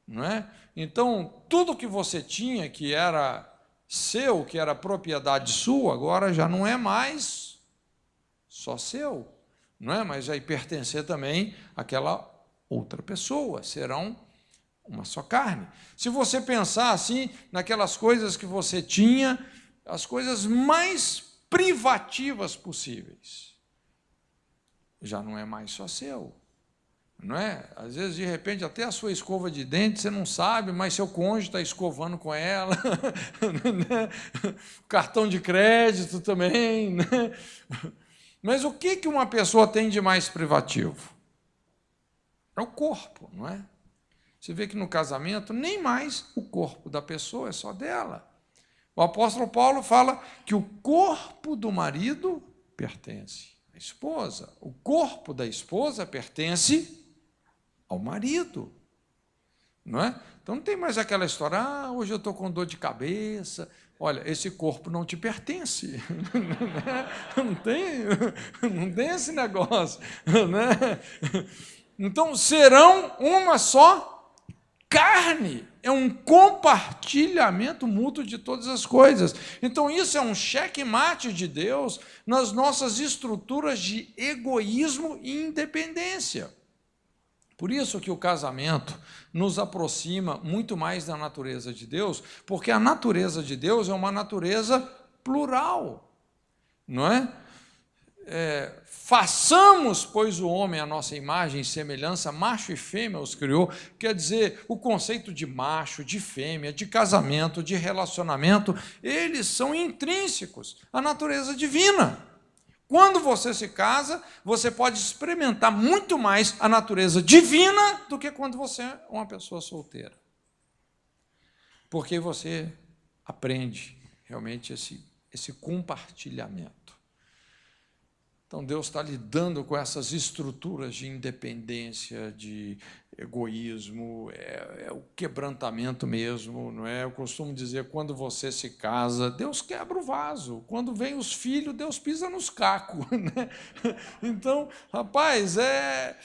Não é? Então, tudo que você tinha, que era seu, que era propriedade sua, agora já não é mais só seu, não é? Mas vai pertencer também àquela outra pessoa, serão uma só carne. Se você pensar assim, naquelas coisas que você tinha, as coisas mais privativas possíveis, já não é mais só seu, não é? Às vezes, de repente, até a sua escova de dente, você não sabe, mas seu cônjuge está escovando com ela, né? Cartão de crédito também, né? Mas o que uma pessoa tem de mais privativo? É o corpo, não é? Você vê que no casamento, nem mais o corpo da pessoa é só dela. O apóstolo Paulo fala que o corpo do marido pertence à esposa, o corpo da esposa pertence ao marido, não é? Então não tem mais aquela história, hoje eu estou com dor de cabeça, olha, esse corpo não te pertence, não tem esse negócio, né? Então serão uma só carne, é um compartilhamento mútuo de todas as coisas. Então, isso é um checkmate de Deus nas nossas estruturas de egoísmo e independência. Por isso que o casamento nos aproxima muito mais da natureza de Deus, porque a natureza de Deus é uma natureza plural, não é? Façamos, pois, o homem à nossa imagem e semelhança, macho e fêmea os criou, quer dizer, o conceito de macho, de fêmea, de casamento, de relacionamento, eles são intrínsecos à natureza divina. Quando você se casa, você pode experimentar muito mais a natureza divina do que quando você é uma pessoa solteira. Porque você aprende realmente esse compartilhamento. Então, Deus está lidando com essas estruturas de independência, de egoísmo, é o quebrantamento mesmo, não é? Eu costumo dizer, quando você se casa, Deus quebra o vaso. Quando vem os filhos, Deus pisa nos cacos, né? Então, rapaz, é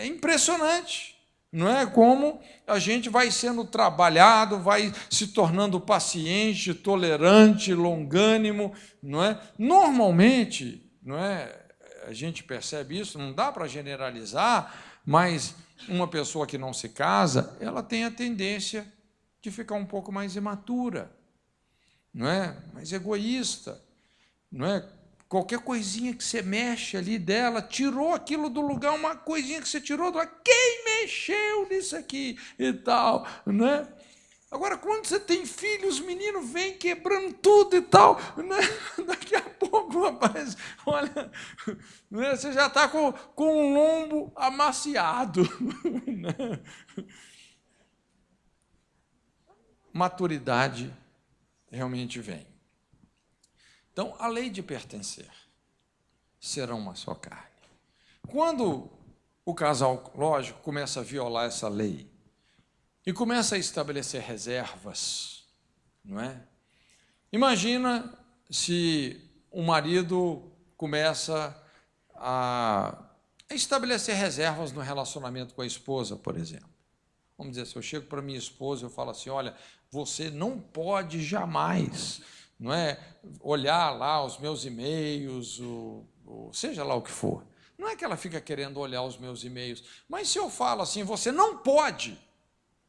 impressionante, não é? Como a gente vai sendo trabalhado, vai se tornando paciente, tolerante, longânimo, não é? Normalmente, não é? A gente percebe isso, não dá para generalizar, mas uma pessoa que não se casa, ela tem a tendência de ficar um pouco mais imatura, não é? Mais egoísta, não é? Qualquer coisinha que você mexe ali dela, tirou aquilo do lugar, uma coisinha que você tirou do lugar, quem mexeu nisso aqui e tal, não é? Agora, quando você tem filho, os meninos vêm quebrando tudo e tal, né? Daqui a pouco, rapaz, olha, né? Você já está com um lombo amaciado. Né? Maturidade realmente vem. Então, a lei de pertencer será uma só carne. Quando o casal, lógico, começa a violar essa lei, e começa a estabelecer reservas, não é? Imagina se o marido começa a estabelecer reservas no relacionamento com a esposa, por exemplo. Vamos dizer, se eu chego para minha esposa e eu falo assim, olha, você não pode jamais, não é, olhar lá os meus e-mails, seja lá o que for. Não é que ela fica querendo olhar os meus e-mails, mas se eu falo assim, você não pode,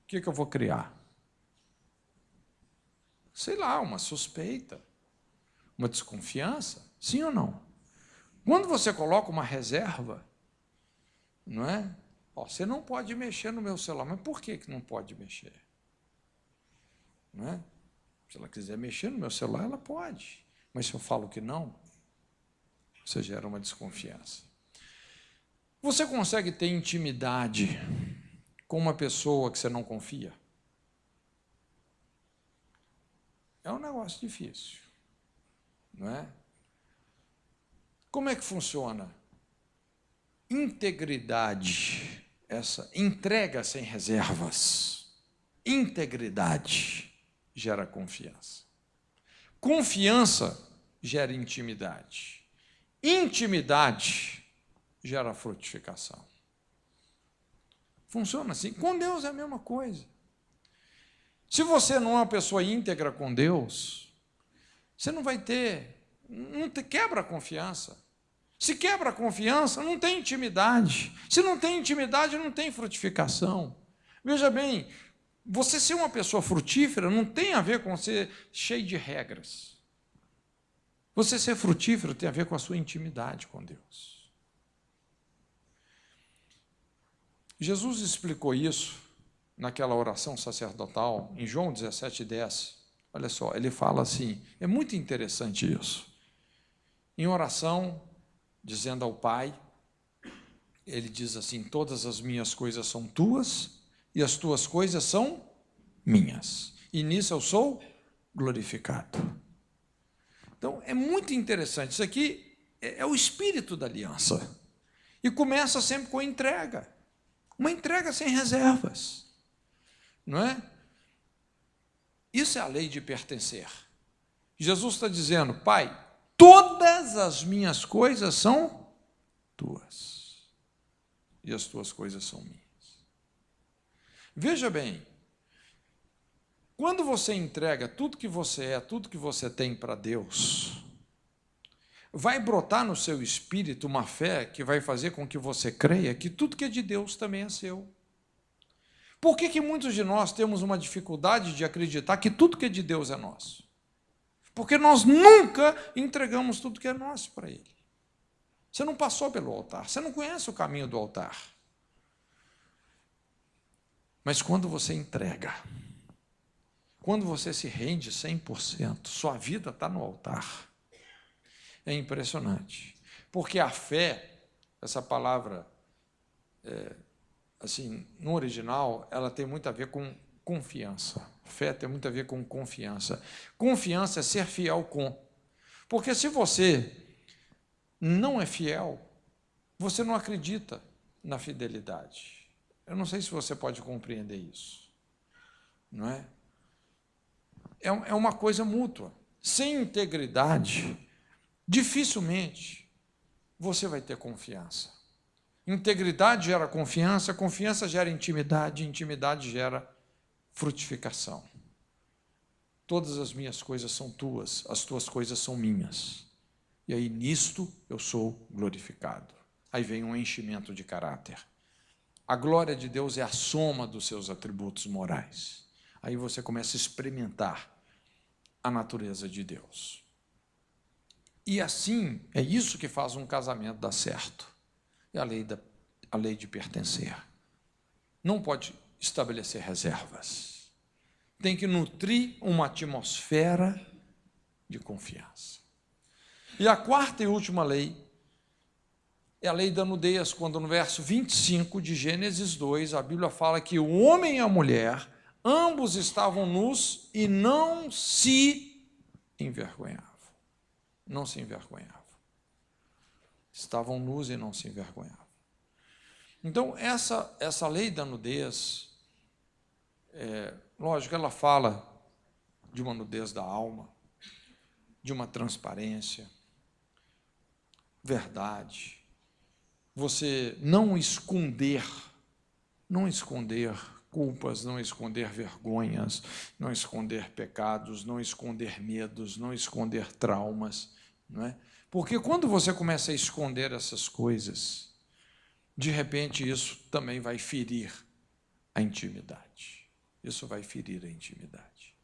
o que eu vou criar? Sei lá, uma suspeita, uma desconfiança, sim ou não? Quando você coloca uma reserva, não é? Ó, você não pode mexer no meu celular, mas por que não pode mexer? Não é? Se ela quiser mexer no meu celular, ela pode, mas se eu falo que não, você gera uma desconfiança. Você consegue ter intimidade com uma pessoa que você não confia? É um negócio difícil, não é? Como é que funciona? Integridade, essa entrega sem reservas. Integridade gera confiança. Confiança gera intimidade. Intimidade gera frutificação. Funciona assim. Com Deus é a mesma coisa. Se você não é uma pessoa íntegra com Deus, você não vai ter, quebra a confiança. Se quebra a confiança, não tem intimidade. Se não tem intimidade, não tem frutificação. Veja bem, você ser uma pessoa frutífera não tem a ver com ser cheio de regras. Você ser frutífero tem a ver com a sua intimidade com Deus. Jesus explicou isso naquela oração sacerdotal, em João 17:10. Olha só, ele fala assim, é muito interessante isso. Em oração, dizendo ao Pai, ele diz assim, todas as minhas coisas são tuas, e as tuas coisas são minhas. E nisso eu sou glorificado. Então, é muito interessante. Isso aqui é o espírito da aliança. E começa sempre com entrega. Uma entrega sem reservas, não é? Isso é a lei de pertencer. Jesus está dizendo, Pai, todas as minhas coisas são tuas, e as tuas coisas são minhas. Veja bem, quando você entrega tudo que você é, tudo que você tem para Deus, vai brotar no seu espírito uma fé que vai fazer com que você creia que tudo que é de Deus também é seu. Por que muitos de nós temos uma dificuldade de acreditar que tudo que é de Deus é nosso? Porque nós nunca entregamos tudo que é nosso para Ele. Você não passou pelo altar, você não conhece o caminho do altar. Mas quando você entrega, quando você se rende 100%, sua vida está no altar. É impressionante. Porque a fé, essa palavra, assim, no original, ela tem muito a ver com confiança. Fé tem muito a ver com confiança. Confiança é ser fiel com. Porque se você não é fiel, você não acredita na fidelidade. Eu não sei se você pode compreender isso. Não é? É uma coisa mútua. Sem integridade, dificilmente você vai ter confiança. Integridade gera confiança, confiança gera intimidade, intimidade gera frutificação. Todas as minhas coisas são tuas, as tuas coisas são minhas. E aí, nisto, eu sou glorificado. Aí vem um enchimento de caráter. A glória de Deus é a soma dos seus atributos morais. Aí você começa a experimentar a natureza de Deus. E assim, é isso que faz um casamento dar certo. É a lei de pertencer. Não pode estabelecer reservas. Tem que nutrir uma atmosfera de confiança. E a quarta e última lei é a lei da nudez, quando no verso 25 de Gênesis 2, a Bíblia fala que o homem e a mulher, ambos estavam nus e não se envergonhavam. Não se envergonhavam. Estavam nus e não se envergonhavam. Então, essa lei da nudez, lógico, ela fala de uma nudez da alma, de uma transparência, verdade. Você não esconder culpas, não esconder vergonhas, não esconder pecados, não esconder medos, não esconder traumas, não é? Porque quando você começa a esconder essas coisas, de repente isso também vai ferir a intimidade. Isso vai ferir a intimidade.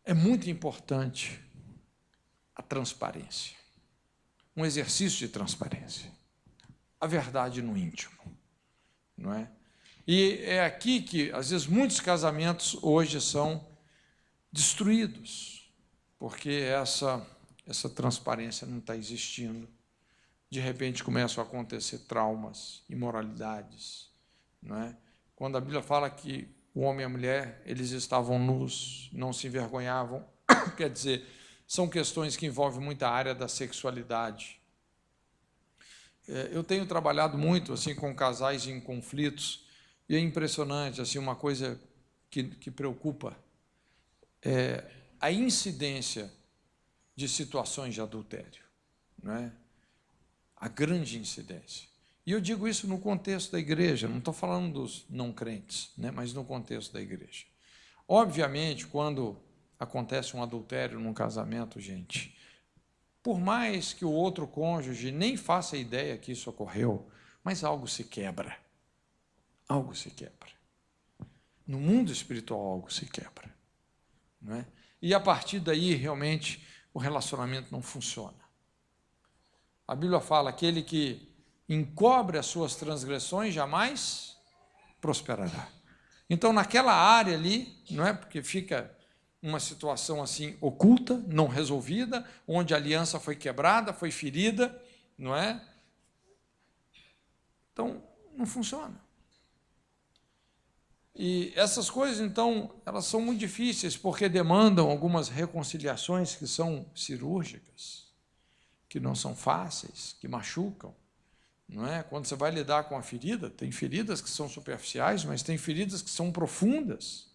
É muito importante a transparência, um exercício de transparência, a verdade no íntimo, não é? E é aqui que, às vezes, muitos casamentos hoje são destruídos, porque essa transparência não está existindo. De repente começam a acontecer traumas, imoralidades, não é? Quando a Bíblia fala que o homem e a mulher, eles estavam nus, não se envergonhavam, quer dizer, são questões que envolvem muita área da sexualidade. Eu tenho trabalhado muito assim com casais em conflitos, e é impressionante, assim, uma coisa que preocupa, a incidência de situações de adultério, não é? A grande incidência. E eu digo isso no contexto da igreja, não estou falando dos não crentes, né, mas no contexto da igreja. Obviamente, quando acontece um adultério num casamento, gente, por mais que o outro cônjuge nem faça ideia que isso ocorreu, mas algo se quebra. Algo se quebra. No mundo espiritual, algo se quebra. Não é? E a partir daí, realmente, o relacionamento não funciona. A Bíblia fala, aquele que encobre as suas transgressões jamais prosperará. Então, naquela área ali, não é? Porque fica uma situação assim oculta, não resolvida, onde a aliança foi quebrada, foi ferida, não é? Então, não funciona. E essas coisas, então, elas são muito difíceis, porque demandam algumas reconciliações que são cirúrgicas, que não são fáceis, que machucam, não é? Quando você vai lidar com a ferida, tem feridas que são superficiais, mas tem feridas que são profundas.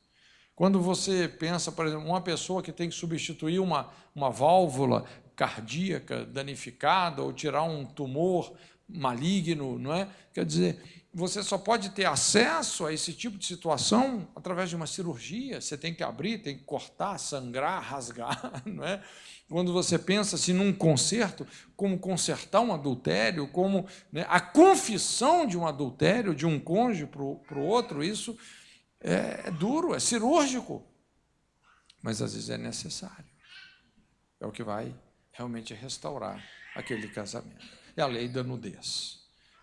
Quando você pensa, por exemplo, uma pessoa que tem que substituir uma válvula cardíaca danificada ou tirar um tumor maligno, não é? Quer dizer, você só pode ter acesso a esse tipo de situação através de uma cirurgia. Você tem que abrir, tem que cortar, sangrar, rasgar, não é? Quando você pensa assim, num conserto, como consertar um adultério, como, né, a confissão de um adultério, de um cônjuge para o outro, isso é duro, é cirúrgico, mas às vezes é necessário. É o que vai realmente restaurar aquele casamento. É a lei da nudez.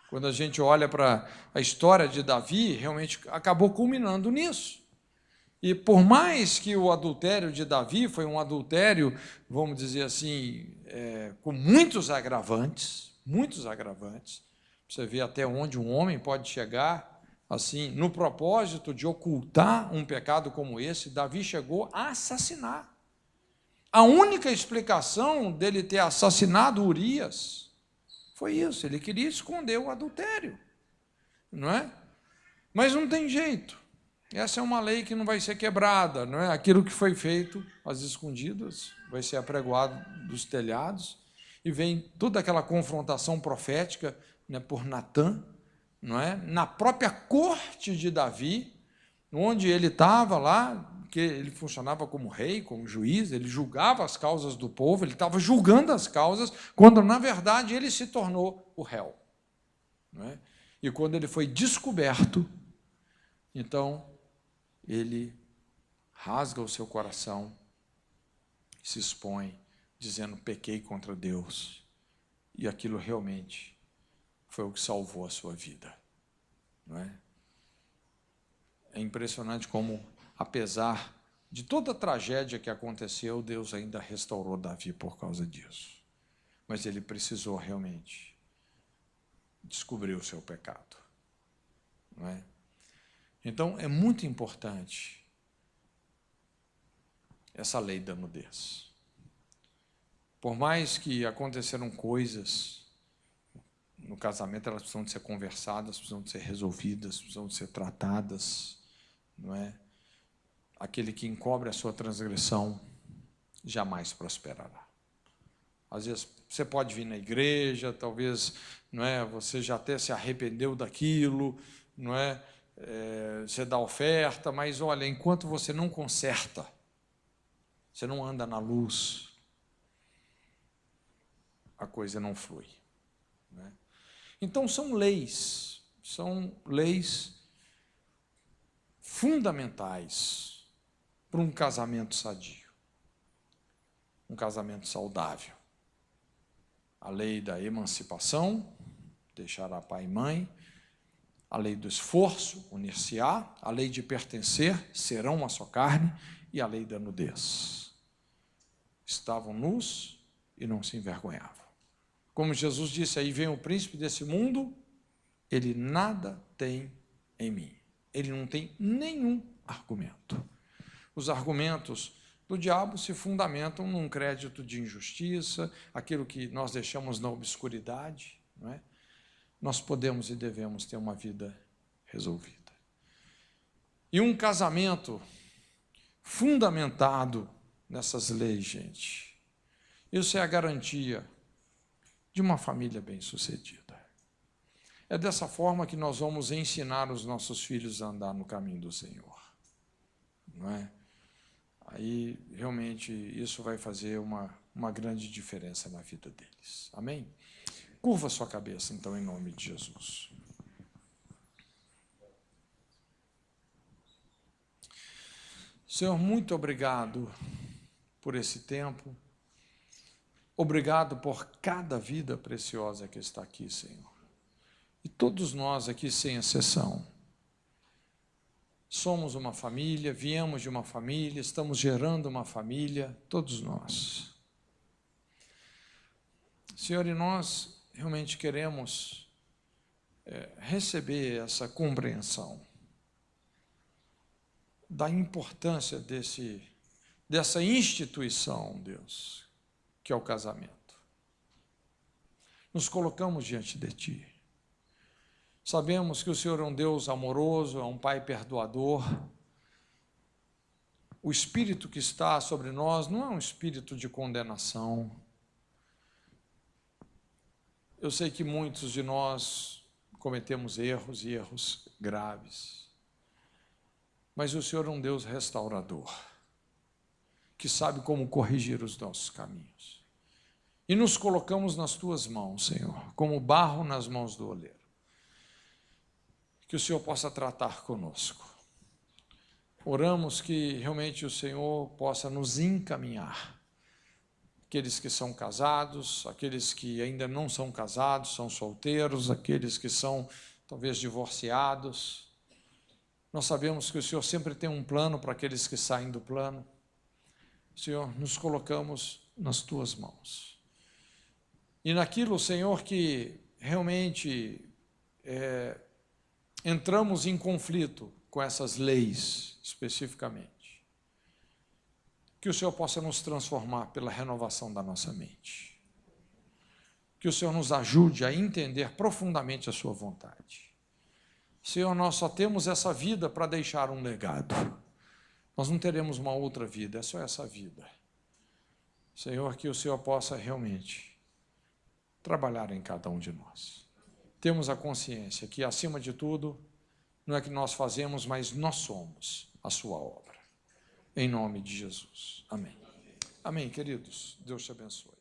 Quando a gente olha para a história de Davi, realmente acabou culminando nisso. E por mais que o adultério de Davi foi um adultério, vamos dizer assim, com muitos agravantes, você vê até onde um homem pode chegar, assim, no propósito de ocultar um pecado como esse, Davi chegou a assassinar. A única explicação dele ter assassinado Urias foi isso, ele queria esconder o adultério, não é? Mas não tem jeito. Essa é uma lei que não vai ser quebrada, não é? Aquilo que foi feito às escondidas vai ser apregoado dos telhados, e vem toda aquela confrontação profética, né, por Natã, não é? Na própria corte de Davi, onde ele estava lá, que ele funcionava como rei, como juiz, ele julgava as causas do povo, ele estava julgando as causas, quando, na verdade, ele se tornou o réu. Não é? E quando ele foi descoberto, então, ele rasga o seu coração, se expõe, dizendo, pequei contra Deus, e aquilo realmente foi o que salvou a sua vida. Não é? É impressionante como, apesar de toda a tragédia que aconteceu, Deus ainda restaurou Davi por causa disso. Mas ele precisou realmente descobrir o seu pecado. Não é? Então, é muito importante essa lei da nudez. Por mais que aconteceram coisas no casamento, elas precisam de ser conversadas, precisam de ser resolvidas, precisam de ser tratadas, não é? Aquele que encobre a sua transgressão jamais prosperará. Às vezes você pode vir na igreja, talvez, não é, você já até se arrependeu daquilo, não é? Você dá oferta, mas olha, enquanto você não conserta, você não anda na luz, a coisa não flui. Não é? Então são leis fundamentais para um casamento sadio, um casamento saudável. A lei da emancipação, deixará pai e mãe, a lei do esforço, unir-se-á, a lei de pertencer, serão uma só carne, e a lei da nudez. Estavam nus e não se envergonhavam. Como Jesus disse, aí vem o príncipe desse mundo, ele nada tem em mim. Ele não tem nenhum argumento. Os argumentos do diabo se fundamentam num crédito de injustiça, aquilo que nós deixamos na obscuridade, não é? Nós podemos e devemos ter uma vida resolvida. E um casamento fundamentado nessas leis, gente, isso é a garantia de uma família bem-sucedida. É dessa forma que nós vamos ensinar os nossos filhos a andar no caminho do Senhor, não é? Aí, realmente, isso vai fazer uma grande diferença na vida deles. Amém? Curva sua cabeça, então, em nome de Jesus. Senhor, muito obrigado por esse tempo. Obrigado por cada vida preciosa que está aqui, Senhor. E todos nós aqui, sem exceção, somos uma família, viemos de uma família, estamos gerando uma família, todos nós. Senhor, e nós realmente queremos receber essa compreensão da importância dessa instituição, Deus, que é o casamento. Nos colocamos diante de Ti. Sabemos que o Senhor é um Deus amoroso, é um Pai perdoador. O Espírito que está sobre nós não é um espírito de condenação. Eu sei que muitos de nós cometemos erros e erros graves, mas o Senhor é um Deus restaurador, que sabe como corrigir os nossos caminhos. E nos colocamos nas tuas mãos, Senhor, como barro nas mãos do oleiro. Que o Senhor possa tratar conosco. Oramos que realmente o Senhor possa nos encaminhar. Aqueles que são casados, aqueles que ainda não são casados, são solteiros, aqueles que são talvez divorciados. Nós sabemos que o Senhor sempre tem um plano para aqueles que saem do plano. Senhor, nos colocamos nas tuas mãos. E naquilo, Senhor, que realmente entramos em conflito com essas leis, especificamente, que o Senhor possa nos transformar pela renovação da nossa mente. Que o Senhor nos ajude a entender profundamente a sua vontade. Senhor, nós só temos essa vida para deixar um legado. Nós não teremos uma outra vida, é só essa vida. Senhor, que o Senhor possa realmente trabalhar em cada um de nós. Temos a consciência que, acima de tudo, não é que nós fazemos, mas nós somos a sua obra. Em nome de Jesus. Amém. Amém, queridos. Deus te abençoe.